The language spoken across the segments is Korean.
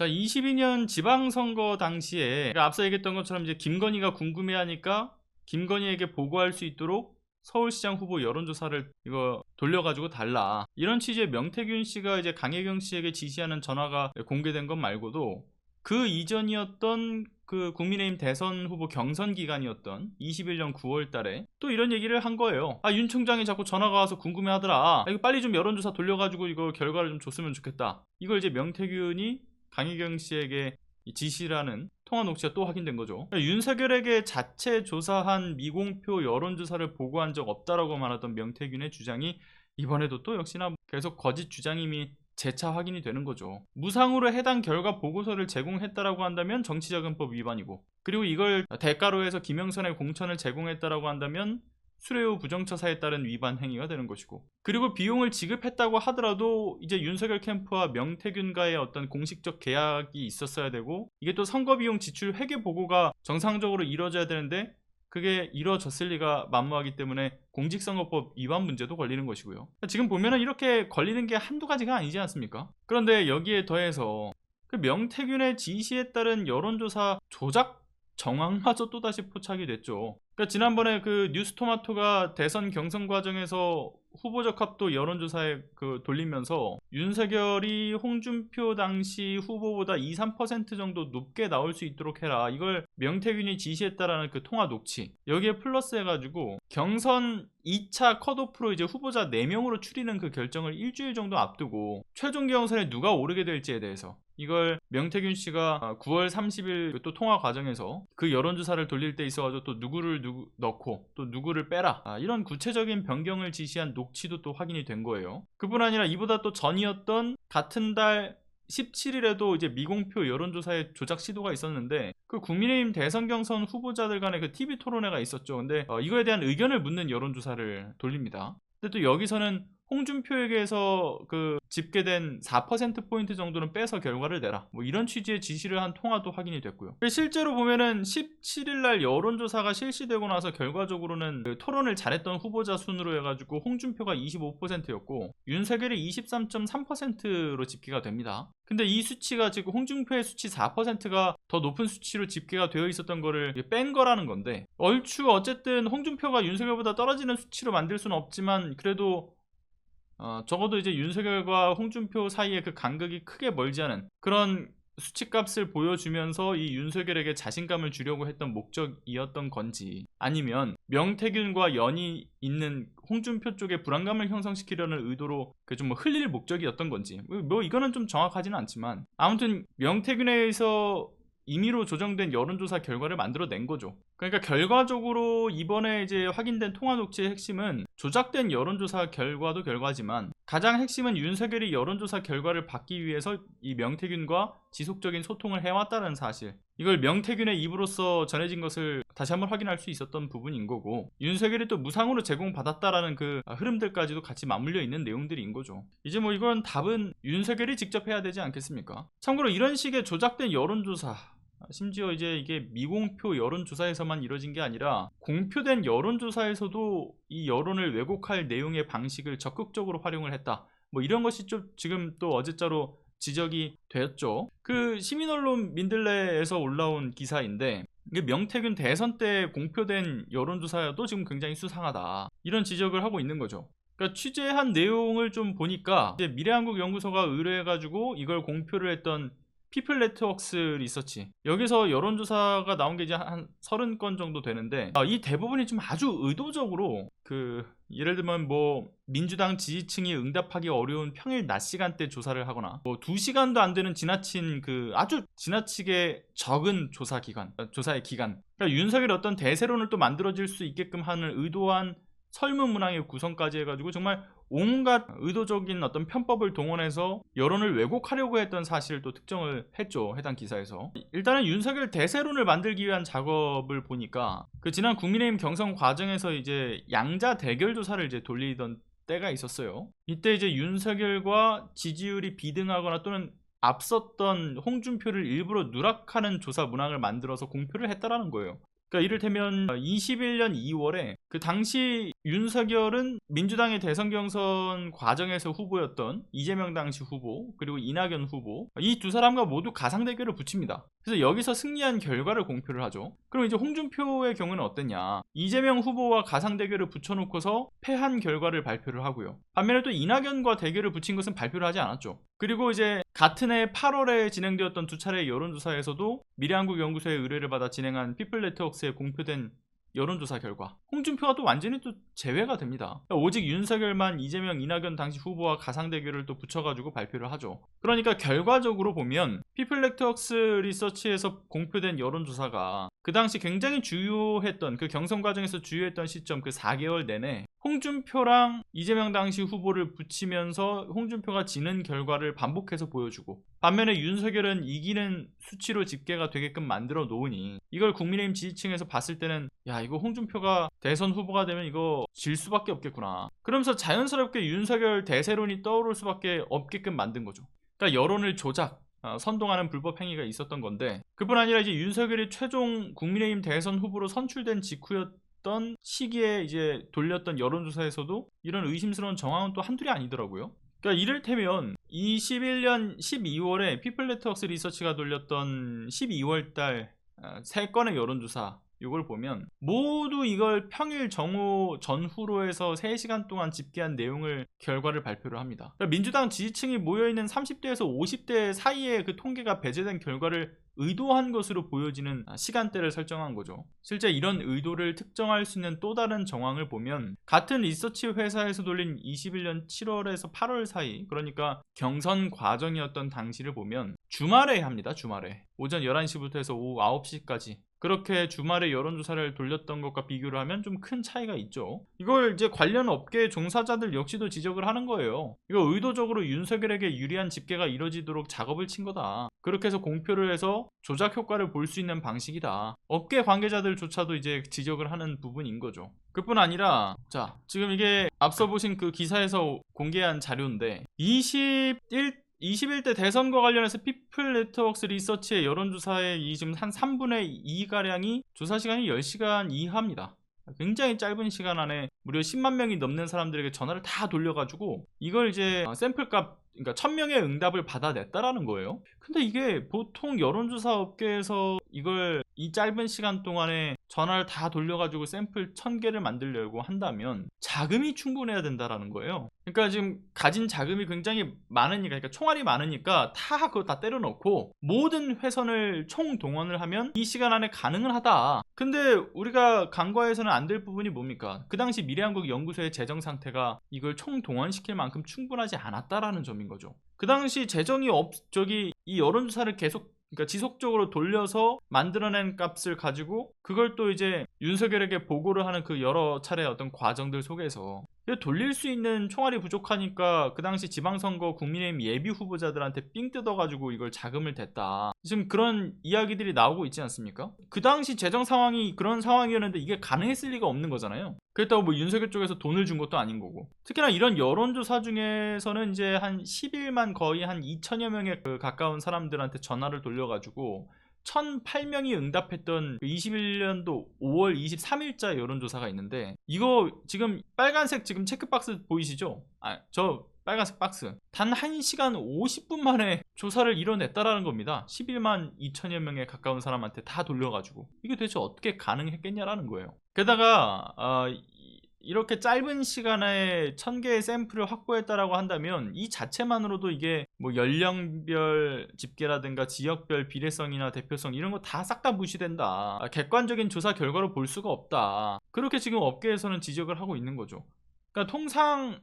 자, 22년 지방선거 당시에 앞서 얘기했던 것처럼 이제 김건희가 궁금해하니까 김건희에게 보고할 수 있도록 서울시장 후보 여론조사를 이거 돌려가지고 달라, 이런 취지의 명태균 씨가 이제 강혜경 씨에게 지시하는 전화가 공개된 것 말고도 그 이전이었던 그 국민의힘 대선 후보 경선 기간이었던 21년 9월 달에 또 이런 얘기를 한 거예요. 윤 총장이 자꾸 전화가 와서 궁금해 하더라. 이거 빨리 좀 여론조사 돌려가지고 이거 결과를 좀 줬으면 좋겠다. 이걸 이제 명태균이 강혜경 씨에게 지시라는 통화 녹취가 또 확인된 거죠. 윤석열에게 자체 조사한 미공표 여론조사를 보고한 적 없다라고 말하던 명태균의 주장이 이번에도 또 역시나 계속 거짓 주장임이 재차 확인이 되는 거죠. 무상으로 해당 결과 보고서를 제공했다라고 한다면 정치자금법 위반이고, 그리고 이걸 대가로 해서 김영선의 공천을 제공했다라고 한다면 수뢰후 부정처사에 따른 위반 행위가 되는 것이고, 그리고 비용을 지급했다고 하더라도 이제 윤석열 캠프와 명태균과의 어떤 공식적 계약이 있었어야 되고, 이게 또 선거비용 지출 회계 보고가 정상적으로 이루어져야 되는데 그게 이루어졌을 리가 만무하기 때문에 공직선거법 위반 문제도 걸리는 것이고요. 지금 보면은 이렇게 걸리는 게 한두 가지가 아니지 않습니까? 그런데 여기에 더해서 그 명태균의 지시에 따른 여론조사 조작 정황마저 또다시 포착이 됐죠. 그러니까 지난번에 그 뉴스토마토가 대선 경선 과정에서 후보 적합도 여론조사에 돌리면서 윤석열이 홍준표 당시 후보보다 2~3% 정도 높게 나올 수 있도록 해라, 이걸 명태균이 지시했다라는 그 통화 녹취, 여기에 플러스 해가지고 경선 2차 컷오프로 이제 후보자 4명으로 추리는 그 결정을 일주일 정도 앞두고 최종 경선에 누가 오르게 될지에 대해서 이걸 명태균 씨가 9월 30일 또 통화 과정에서 그 여론조사를 돌릴 때 있어가지고 또 누구를 넣고 또 누구를 빼라, 이런 구체적인 변경을 지시한 녹취도 또 확인이 된 거예요. 그뿐 아니라 이보다 또 전이었던 같은 달 17일에도 이제 미공표 여론조사의 조작 시도가 있었는데, 그 국민의힘 대선 경선 후보자들 간의 그 TV 토론회가 있었죠. 근데 이거에 대한 의견을 묻는 여론조사를 돌립니다. 근데 또 여기서는 홍준표에게서 그 집계된 4%포인트 정도는 빼서 결과를 내라, 뭐 이런 취지의 지시를 한 통화도 확인이 됐고요. 실제로 보면은 17일날 여론조사가 실시되고 나서 결과적으로는 그 토론을 잘했던 후보자 순으로 해가지고 홍준표가 25%였고 윤석열이 23.3%로 집계가 됩니다. 근데 이 수치가 지금 홍준표의 수치 4%가 더 높은 수치로 집계가 되어 있었던 거를 뺀 거라는 건데, 얼추 어쨌든 홍준표가 윤석열보다 떨어지는 수치로 만들 수는 없지만 그래도 적어도 이제 윤석열과 홍준표 사이의 그 간극이 크게 멀지 않은 그런 수치값을 보여주면서 이 윤석열에게 자신감을 주려고 했던 목적이었던 건지, 아니면 명태균과 연이 있는 홍준표 쪽에 불안감을 형성시키려는 의도로 그 좀 흘릴 목적이었던 건지, 뭐 이거는 좀 정확하지는 않지만 아무튼 명태균에 의해서 임의로 조정된 여론조사 결과를 만들어낸 거죠. 그러니까 결과적으로 이번에 이제 확인된 통화 녹취의 핵심은 조작된 여론조사 결과도 결과지만 가장 핵심은 윤석열이 여론조사 결과를 받기 위해서 이 명태균과 지속적인 소통을 해왔다는 사실, 이걸 명태균의 입으로써 전해진 것을 다시 한번 확인할 수 있었던 부분인 거고, 윤석열이 또 무상으로 제공받았다라는 그 흐름들까지도 같이 맞물려 있는 내용들인 거죠. 이제 뭐 이건 답은 윤석열이 직접 해야 되지 않겠습니까? 참고로 이런 식의 조작된 여론조사, 심지어 이제 이게 미공표 여론조사에서만 이뤄진 게 아니라 공표된 여론조사에서도 이 여론을 왜곡할 내용의 방식을 적극적으로 활용을 했다, 뭐 이런 것이 좀 지금 또 어제자로 지적이 되었죠. 그 시민언론 민들레에서 올라온 기사인데, 이게 명태균 대선 때 공표된 여론조사여도 지금 굉장히 수상하다, 이런 지적을 하고 있는 거죠. 그러니까 취재한 내용을 좀 보니까 이제 미래한국연구소가 의뢰해가지고 이걸 공표를 했던 피플 네트워크스 리서치, 여기서 여론조사가 나온 게 이제 한 30건 정도 되는데, 이 대부분이 좀 아주 의도적으로 예를 들면 뭐 민주당 지지층이 응답하기 어려운 평일 낮 시간대 조사를 하거나 뭐 2시간도 안 되는 지나친 아주 지나치게 적은 조사의 기간, 그러니까 윤석열이 어떤 대세론을 또 만들어질 수 있게끔 하는 의도한 설문 문항의 구성까지 해가지고 정말 온갖 의도적인 어떤 편법을 동원해서 여론을 왜곡하려고 했던 사실을 또 특정을 했죠, 해당 기사에서. 일단은 윤석열 대세론을 만들기 위한 작업을 보니까 지난 국민의힘 경선 과정에서 이제 양자 대결 조사를 이제 돌리던 때가 있었어요. 이때 이제 윤석열과 지지율이 비등하거나 또는 앞섰던 홍준표를 일부러 누락하는 조사 문항을 만들어서 공표를 했다라는 거예요. 그러니까 이를테면 21년 2월에 그 당시 윤석열은 민주당의 대선 경선 과정에서 후보였던 이재명 당시 후보 그리고 이낙연 후보, 이 두 사람과 모두 가상 대결을 붙입니다. 그래서 여기서 승리한 결과를 공표를 하죠. 그럼 이제 홍준표의 경우는 어땠냐? 이재명 후보와 가상 대결을 붙여놓고서 패한 결과를 발표를 하고요. 반면에 또 이낙연과 대결을 붙인 것은 발표를 하지 않았죠. 그리고 이제 같은 해 8월에 진행되었던 두 차례의 여론조사에서도 미래한국연구소의 의뢰를 받아 진행한 피플네트웍스에 공표된 여론조사 결과 홍준표가 또 완전히 또 제외가 됩니다. 오직 윤석열만 이재명, 이낙연 당시 후보와 가상 대결을 또 붙여가지고 발표를 하죠. 그러니까 결과적으로 보면 피플네트웍스 리서치에서 공표된 여론조사가 그 당시 굉장히 주요했던, 그 경선 과정에서 주요했던 시점 그 4개월 내내 홍준표랑 이재명 당시 후보를 붙이면서 홍준표가 지는 결과를 반복해서 보여주고, 반면에 윤석열은 이기는 수치로 집계가 되게끔 만들어 놓으니 이걸 국민의힘 지지층에서 봤을 때는 야, 이거 홍준표가 대선 후보가 되면 이거 질 수밖에 없겠구나, 그러면서 자연스럽게 윤석열 대세론이 떠오를 수밖에 없게끔 만든 거죠. 그러니까 여론을 선동하는 불법 행위가 있었던 건데, 그뿐 아니라 이제 윤석열이 최종 국민의힘 대선 후보로 선출된 직후였던 시기에 이제 돌렸던 여론조사에서도 이런 의심스러운 정황은 또 한둘이 아니더라고요. 그러니까 이를테면 21년 12월에 피플네트웍스 리서치가 돌렸던 12월달 3건의 여론조사, 이걸 보면 모두 이걸 평일 정오 전후로 해서 3시간 동안 집계한 내용을 결과를 발표를 합니다. 그러니까 민주당 지지층이 모여있는 30대에서 50대 사이에 그 통계가 배제된 결과를 의도한 것으로 보여지는 시간대를 설정한 거죠. 실제 이런 의도를 특정할 수 있는 또 다른 정황을 보면 같은 리서치 회사에서 돌린 21년 7월에서 8월 사이, 그러니까 경선 과정이었던 당시를 보면 주말에 합니다. 주말에 오전 11시부터 해서 오후 9시까지 그렇게 주말에 여론조사를 돌렸던 것과 비교를 하면 좀 큰 차이가 있죠. 이걸 이제 관련 업계 종사자들 역시도 지적을 하는 거예요. 이거 의도적으로 윤석열에게 유리한 집계가 이뤄지도록 작업을 친 거다. 그렇게 해서 공표를 해서 조작 효과를 볼 수 있는 방식이다. 업계 관계자들조차도 이제 지적을 하는 부분인 거죠. 그뿐 아니라 자, 지금 이게 앞서 보신 그 기사에서 공개한 자료인데 21대 대선과 관련해서 피플네트웍스 리서치의 여론조사의 지금 한 3분의 2가량이 조사 시간이 10시간 이하입니다. 굉장히 짧은 시간 안에 무려 10만 명이 넘는 사람들에게 전화를 다 돌려가지고 이걸 이제 샘플값, 그러니까 1000명의 응답을 받아냈다라는 거예요. 근데 이게 보통 여론조사 업계에서 이걸 이 짧은 시간 동안에 전화를 다 돌려가지고 샘플 1000개를 만들려고 한다면 자금이 충분해야 된다라는 거예요. 그러니까 지금 가진 자금이 굉장히 많으니까, 그러니까 총알이 많으니까 그거 다 때려넣고 모든 회선을 총동원을 하면 이 시간 안에 가능은 하다. 근데 우리가 간과해서는 안 될 부분이 뭡니까? 그 당시 미래한국연구소의 재정 상태가 이걸 총동원시킬 만큼 충분하지 않았다라는 점인 거죠. 그 당시 재정이 이 여론조사를 그러니까 지속적으로 돌려서 만들어낸 값을 가지고 그걸 또 이제 윤석열에게 보고를 하는 그 여러 차례 어떤 과정들 속에서 돌릴 수 있는 총알이 부족하니까 그 당시 지방선거 국민의힘 예비 후보자들한테 삥 뜯어가지고 이걸 자금을 댔다. 지금 그런 이야기들이 나오고 있지 않습니까? 그 당시 재정 상황이 그런 상황이었는데 이게 가능했을 리가 없는 거잖아요. 그렇다고 뭐 윤석열 쪽에서 돈을 준 것도 아닌 거고. 특히나 이런 여론조사 중에서는 이제 한 10일만 거의 한 2천여 명에 가까운 사람들한테 전화를 돌려가지고 1008명이 응답했던 21년도 5월 23일자 여론조사가 있는데, 이거 지금 빨간색 지금 체크박스 보이시죠? 저 빨간색 박스. 단 1시간 50분 만에 조사를 이뤄냈다라는 겁니다. 11만 2천여 명에 가까운 사람한테 다 돌려가지고. 이게 도대체 어떻게 가능했겠냐라는 거예요. 게다가 이렇게 짧은 시간에 1000개의 샘플을 확보했다라고 한다면 이 자체만으로도 이게 뭐 연령별 집계라든가 지역별 비례성이나 대표성 이런 거 다 싹 다 무시된다. 객관적인 조사 결과로 볼 수가 없다. 그렇게 지금 업계에서는 지적을 하고 있는 거죠. 그러니까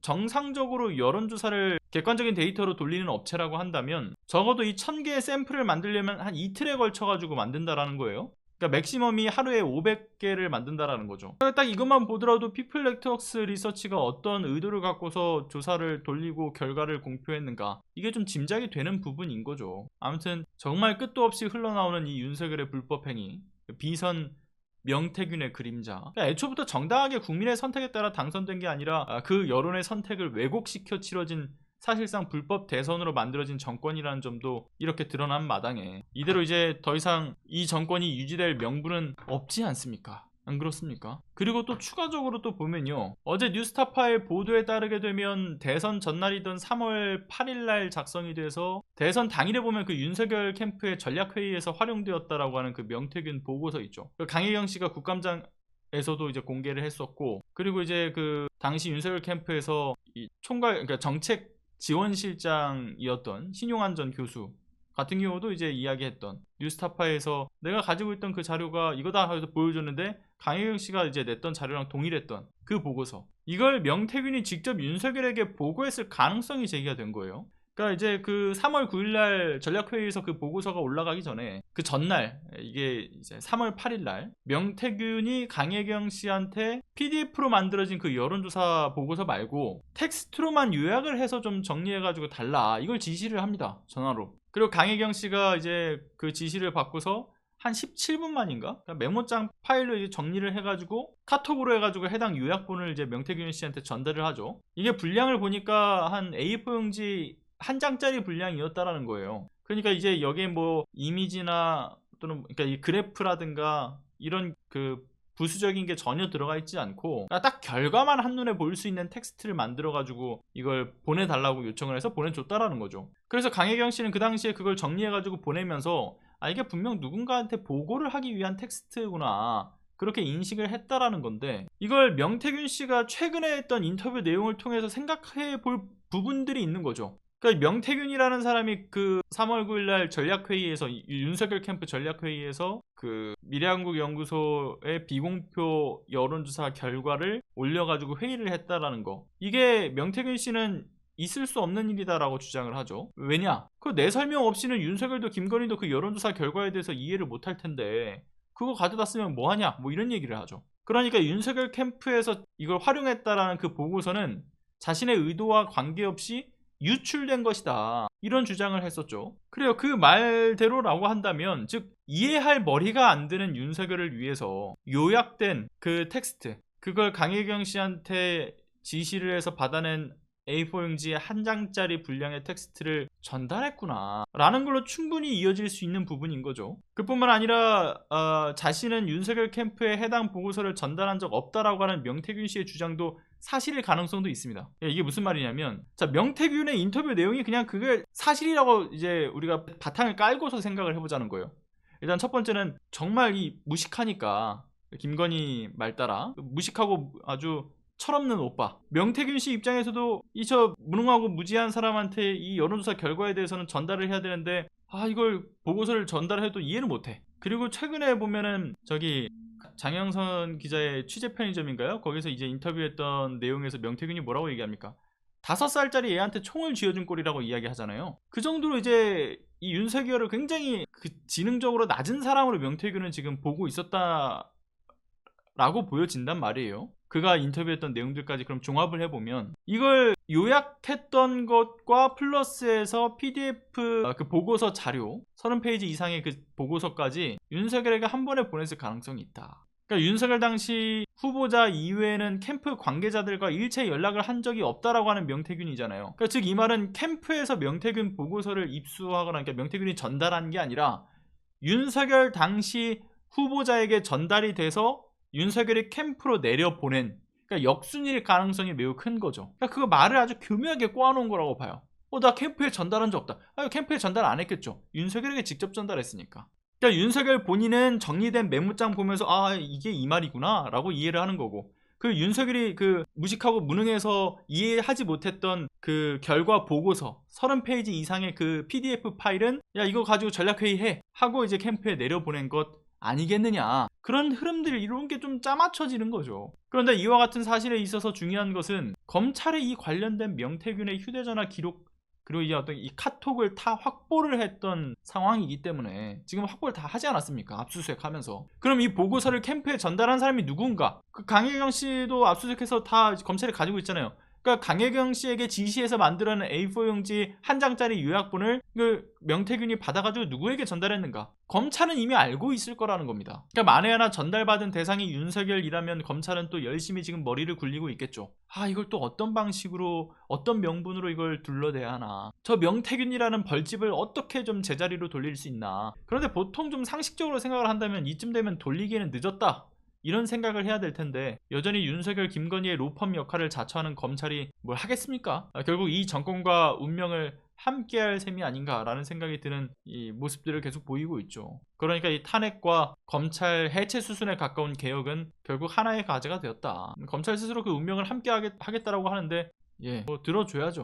정상적으로 여론조사를 객관적인 데이터로 돌리는 업체라고 한다면 적어도 이 1000개의 샘플을 만들려면 한 이틀에 걸쳐가지고 만든다라는 거예요. 그러니까 맥시멈이 하루에 500개를 만든다라는 거죠. 딱 이것만 보더라도 피플네트웍스 리서치가 어떤 의도를 갖고서 조사를 돌리고 결과를 공표했는가, 이게 좀 짐작이 되는 부분인 거죠. 아무튼 정말 끝도 없이 흘러나오는 이 윤석열의 불법 행위, 비선 명태균의 그림자. 그러니까 애초부터 정당하게 국민의 선택에 따라 당선된 게 아니라 그 여론의 선택을 왜곡시켜 치러진 사실상 불법 대선으로 만들어진 정권이라는 점도 이렇게 드러난 마당에 이대로 이제 더 이상 이 정권이 유지될 명분은 없지 않습니까? 안 그렇습니까? 그리고 또 추가적으로 또 보면요, 어제 뉴스타파의 보도에 따르게 되면 대선 전날이던 3월 8일날 작성이 돼서 대선 당일에 보면 그 윤석열 캠프의 전략회의에서 활용되었다라고 하는 그 명태균 보고서 있죠. 강혜경 씨가 국감장에서도 이제 공개를 했었고, 그리고 이제 그 당시 윤석열 캠프에서 이 총괄, 그러니까 정책 지원실장이었던 신용환 전 교수 같은 경우도 이제 이야기했던, 뉴스타파에서 내가 가지고 있던 그 자료가 이거다 해서 보여줬는데 강혜경 씨가 이제 냈던 자료랑 동일했던 그 보고서, 이걸 명태균이 직접 윤석열에게 보고했을 가능성이 제기가 된 거예요. 그러니까 이제 그 3월 9일날 전략회의에서 그 보고서가 올라가기 전에 그 전날, 이게 이제 3월 8일날 명태균이 강혜경 씨한테 PDF로 만들어진 그 여론조사 보고서 말고 텍스트로만 요약을 해서 좀 정리해가지고 달라, 이걸 지시를 합니다, 전화로. 그리고 강혜경 씨가 이제 그 지시를 받고서 한 17분 만인가 메모장 파일로 이제 정리를 해가지고 카톡으로 해가지고 해당 요약본을 이제 명태균 씨한테 전달을 하죠. 이게 분량을 보니까 한 A4 용지 한 장짜리 분량이었다라는 거예요. 그러니까 이제 여기에 뭐 이미지나 또는 그러니까 이 그래프라든가 이런 그 부수적인 게 전혀 들어가 있지 않고 딱 결과만 한눈에 보일 수 있는 텍스트를 만들어 가지고 이걸 보내달라고 요청을 해서 보내줬다라는 거죠. 그래서 강혜경 씨는 그 당시에 그걸 정리해 가지고 보내면서 이게 분명 누군가한테 보고를 하기 위한 텍스트구나, 그렇게 인식을 했다라는 건데, 이걸 명태균 씨가 최근에 했던 인터뷰 내용을 통해서 생각해 볼 부분들이 있는 거죠. 그러니까 명태균이라는 사람이 그 3월 9일날 전략회의에서, 윤석열 캠프 전략회의에서 그 미래한국연구소의 비공표 여론조사 결과를 올려가지고 회의를 했다라는 거, 이게 명태균 씨는 있을 수 없는 일이다라고 주장을 하죠. 왜냐? 그 내 설명 없이는 윤석열도 김건희도 그 여론조사 결과에 대해서 이해를 못할 텐데 그거 가져다 쓰면 뭐하냐, 뭐 이런 얘기를 하죠. 그러니까 윤석열 캠프에서 이걸 활용했다라는 그 보고서는 자신의 의도와 관계없이 유출된 것이다, 이런 주장을 했었죠. 그래요. 그 말대로라고 한다면, 즉 이해할 머리가 안 드는 윤석열을 위해서 요약된 그 텍스트, 그걸 강혜경 씨한테 지시를 해서 받아낸 A4 용지의 한 장짜리 분량의 텍스트를 전달했구나 라는 걸로 충분히 이어질 수 있는 부분인 거죠. 그뿐만 아니라 자신은 윤석열 캠프에 해당 보고서를 전달한 적 없다라고 하는 명태균 씨의 주장도 사실일 가능성도 있습니다. 이게 무슨 말이냐면, 자, 명태균의 인터뷰 내용이 그냥 그게 사실이라고 이제 우리가 바탕을 깔고서 생각을 해보자는 거예요. 일단 첫 번째는 정말 이 무식하니까, 김건희 말 따라 무식하고 아주 철없는 오빠 명태균 씨 입장에서도 이 저 무능하고 무지한 사람한테 이 여론조사 결과에 대해서는 전달을 해야 되는데 이걸 보고서를 전달해도 이해를 못해. 그리고 최근에 보면은 저기 장영선 기자의 취재 편의점인가요? 거기서 이제 인터뷰했던 내용에서 명태균이 뭐라고 얘기합니까? 5살짜리 애한테 총을 쥐어준 꼴이라고 이야기하잖아요. 그 정도로 이제 이 윤석열을 굉장히 그 지능적으로 낮은 사람으로 명태균은 지금 보고 있었다라고 보여진단 말이에요. 그가 인터뷰했던 내용들까지 그럼 종합을 해보면, 이걸 요약했던 것과 플러스해서 PDF 그 보고서 자료 30페이지 이상의 그 보고서까지 윤석열에게 한 번에 보냈을 가능성이 있다. 그러니까 윤석열 당시 후보자 이외에는 캠프 관계자들과 일체 연락을 한 적이 없다라고 하는 명태균이잖아요. 그러니까 즉 이 말은 캠프에서 명태균 보고서를 입수하거나, 그러니까 명태균이 전달한 게 아니라 윤석열 당시 후보자에게 전달이 돼서 윤석열이 캠프로 내려보낸, 그러니까 역순일 가능성이 매우 큰 거죠. 그러니까 그 말을 아주 교묘하게 꼬아놓은 거라고 봐요. 나 캠프에 전달한 적 없다. 캠프에 전달 안 했겠죠. 윤석열에게 직접 전달했으니까. 그러니까 윤석열 본인은 정리된 메모장 보면서 이게 이 말이구나 라고 이해를 하는 거고, 그 윤석열이 그 무식하고 무능해서 이해하지 못했던 그 결과 보고서 30페이지 이상의 그 PDF 파일은 야 이거 가지고 전략회의 해 하고 이제 캠프에 내려보낸 것 아니겠느냐, 그런 흐름들 이런 게 좀 짜맞춰지는 거죠. 그런데 이와 같은 사실에 있어서 중요한 것은 검찰의 이 관련된 명태균의 휴대전화 기록, 그리고 이 어떤 이 카톡을 다 확보를 했던 상황이기 때문에 지금 확보를 다 하지 않았습니까? 압수수색하면서. 그럼 이 보고서를 캠프에 전달한 사람이 누군가? 그 강혜경 씨도 압수수색해서 다 검찰이 가지고 있잖아요. 그러니까 강혜경 씨에게 지시해서 만들어낸 A4 용지 한 장짜리 요약본을 그 명태균이 받아가지고 누구에게 전달했는가? 검찰은 이미 알고 있을 거라는 겁니다. 그러니까 만에 하나 전달받은 대상이 윤석열이라면 검찰은 또 열심히 지금 머리를 굴리고 있겠죠. 이걸 또 어떤 방식으로, 어떤 명분으로 이걸 둘러대야 하나, 저 명태균이라는 벌집을 어떻게 좀 제자리로 돌릴 수 있나. 그런데 보통 좀 상식적으로 생각을 한다면 이쯤 되면 돌리기에는 늦었다, 이런 생각을 해야 될 텐데 여전히 윤석열, 김건희의 로펌 역할을 자처하는 검찰이 뭘 하겠습니까? 결국 이 정권과 운명을 함께할 셈이 아닌가라는 생각이 드는 이 모습들을 계속 보이고 있죠. 그러니까 이 탄핵과 검찰 해체 수순에 가까운 개혁은 결국 하나의 과제가 되었다. 검찰 스스로 그 운명을 함께 하겠다라고 하는데 뭐 들어줘야죠.